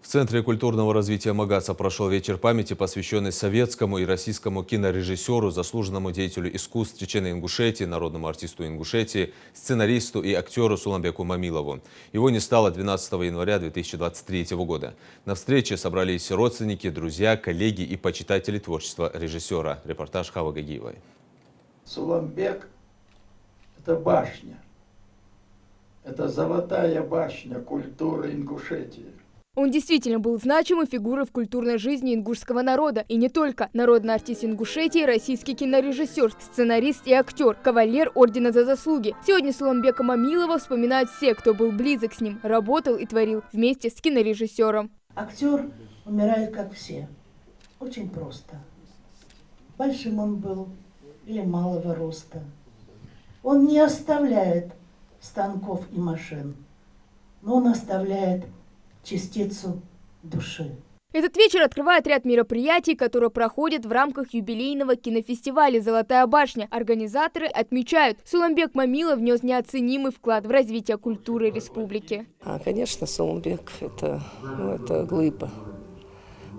В Центре культурного развития Магаса прошел вечер памяти, посвященный советскому и российскому кинорежиссеру, заслуженному деятелю искусств Чечено-Ингушетии, народному артисту Ингушетии, сценаристу и актеру Суланбеку Мамилову. Его не стало 12 января 2023 года. На встрече собрались родственники, друзья, коллеги и почитатели творчества режиссера. Репортаж Хава Гагиевой. Суланбек – это башня. Это золотая башня культуры Ингушетии. Он действительно был значимой фигурой в культурной жизни ингушского народа. И не только. Народный артист Ингушетии, российский кинорежиссер, сценарист и актер, кавалер ордена за заслуги. Сегодня Суланбека Мамилова вспоминают все, кто был близок с ним, работал и творил вместе с кинорежиссером. Актер умирает, как все. Очень просто. Большим он был или малого роста. Он не оставляет станков и машин, но он оставляет частицу души. Этот вечер открывает ряд мероприятий, которые проходят в рамках юбилейного кинофестиваля «Золотая башня». Организаторы отмечают, Суланбек Мамилов внес неоценимый вклад в развитие культуры республики. Конечно, Суланбек это глыба,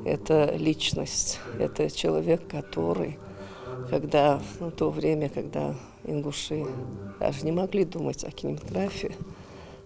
это личность, это человек, который, когда в то время, когда ингуши даже не могли думать о кинематографии,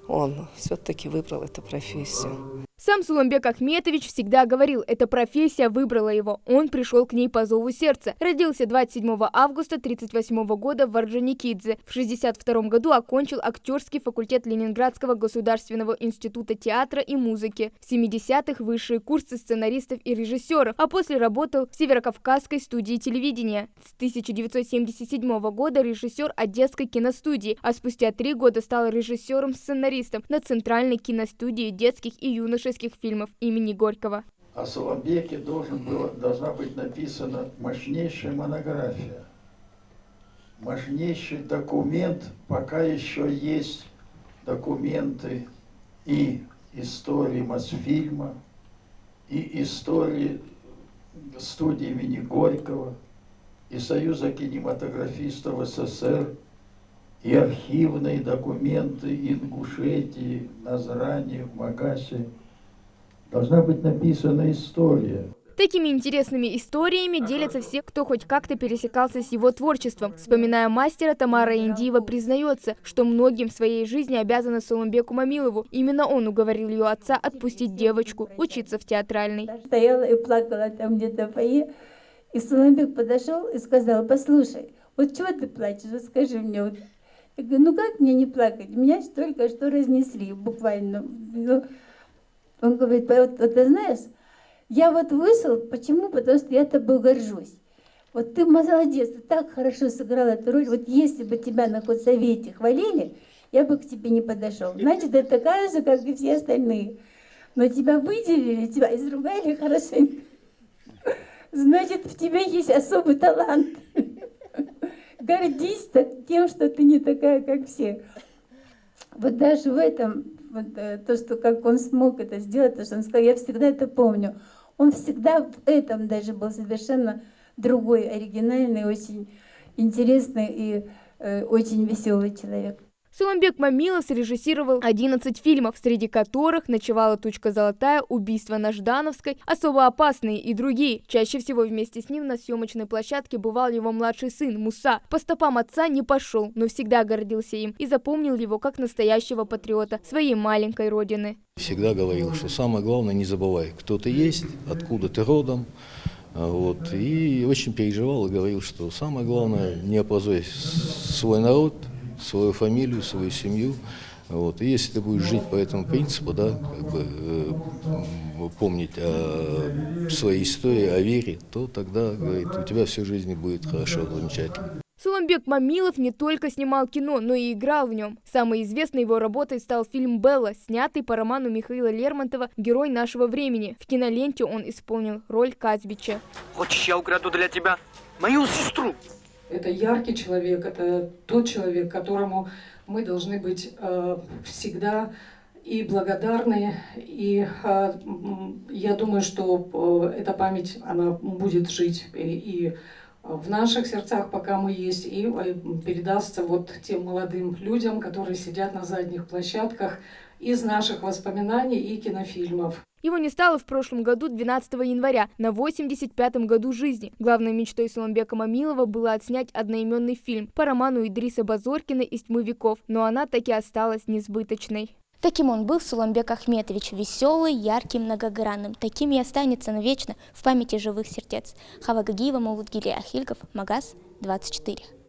он все-таки выбрал эту профессию. Сам Суланбек Ахметович всегда говорил, эта профессия выбрала его. Он пришел к ней по зову сердца. Родился 27 августа 1938 года в Орджоникидзе. В 1962 году окончил актерский факультет Ленинградского государственного института театра и музыки. В 70-х высшие курсы сценаристов и режиссеров, а после работал в Северокавказской студии телевидения. С 1977 года режиссер Одесской киностудии, а спустя 3 года стал режиссером-сценаристом на Центральной киностудии детских и юношеских фильмов имени Горького. О Суланбеке должна быть написана мощнейшая монография. Мощнейший документ, пока еще есть документы и истории Мосфильма, и истории студии имени Горького, и Союза кинематографистов СССР, и архивные документы Ингушетии, Назрани, в Магасе. Должна быть написана история. Такими интересными историями делятся все, кто хоть как-то пересекался с его творчеством. Вспоминая мастера, Тамара Индиева признается, что многим в своей жизни обязана Суланбеку Мамилову. Именно он уговорил ее отца отпустить девочку учиться в театральной. Стояла и плакала там где-то в фойе, и Суланбек подошел и сказал: послушай, вот чего ты плачешь, вот скажи мне. Вот. Я говорю, ну как мне не плакать, меня только что разнесли буквально. Он говорит, вот ты знаешь, я вот вышел, почему? Потому что я тобой горжусь. Вот ты молодец, ты так хорошо сыграла эту роль. Вот если бы тебя на худсовете хвалили, я бы к тебе не подошел. Значит, ты такая же, как и все остальные. Но тебя выделили, тебя изругали хорошенько. Значит, в тебе есть особый талант. Гордись тем, что ты не такая, как все. Вот даже в этом, вот, то, что как он смог это сделать, то, что он сказал, я всегда это помню. Он всегда в этом даже был совершенно другой, оригинальный, очень интересный и очень веселый человек. Суланбек Мамилов срежиссировал 11 фильмов, среди которых «Ночевала тучка золотая», «Убийство на Ждановской», «Особо опасные» и другие. Чаще всего вместе с ним на съемочной площадке бывал его младший сын Муса. По стопам отца не пошел, но всегда гордился им и запомнил его как настоящего патриота своей маленькой родины. Всегда говорил, что самое главное, не забывай, кто ты есть, откуда ты родом. Вот. И очень переживал и говорил, что самое главное, не опозорь свой народ, свою фамилию, свою семью. Вот. И если ты будешь жить по этому принципу, да, как бы, помнить о своей истории, о вере, то тогда, говорит, у тебя всю жизнь будет хорошо, замечательно. Суланбек Мамилов не только снимал кино, но и играл в нем. Самой известной его работой стал фильм «Белла», снятый по роману Михаила Лермонтова «Герой нашего времени». В киноленте он исполнил роль Казбича. Хочешь, я украду для тебя мою сестру? Это яркий человек, это тот человек, которому мы должны быть всегда и благодарны. И я думаю, что эта память, она будет жить и в наших сердцах, пока мы есть, и передастся вот тем молодым людям, которые сидят на задних площадках из наших воспоминаний и кинофильмов. Его не стало в прошлом году 12 января, на 85-м году жизни. Главной мечтой Суланбека Мамилова было отснять одноименный фильм по роману Идриса Базоркина «Из тьмы веков», но она так и осталась несбыточной. Таким он был, Суланбек Ахметович, веселый, яркий, многогранным. Таким и останется навечно в памяти живых сердец. Хава Гагиева, Маулud Гилей Ахильков, Магаз, 24.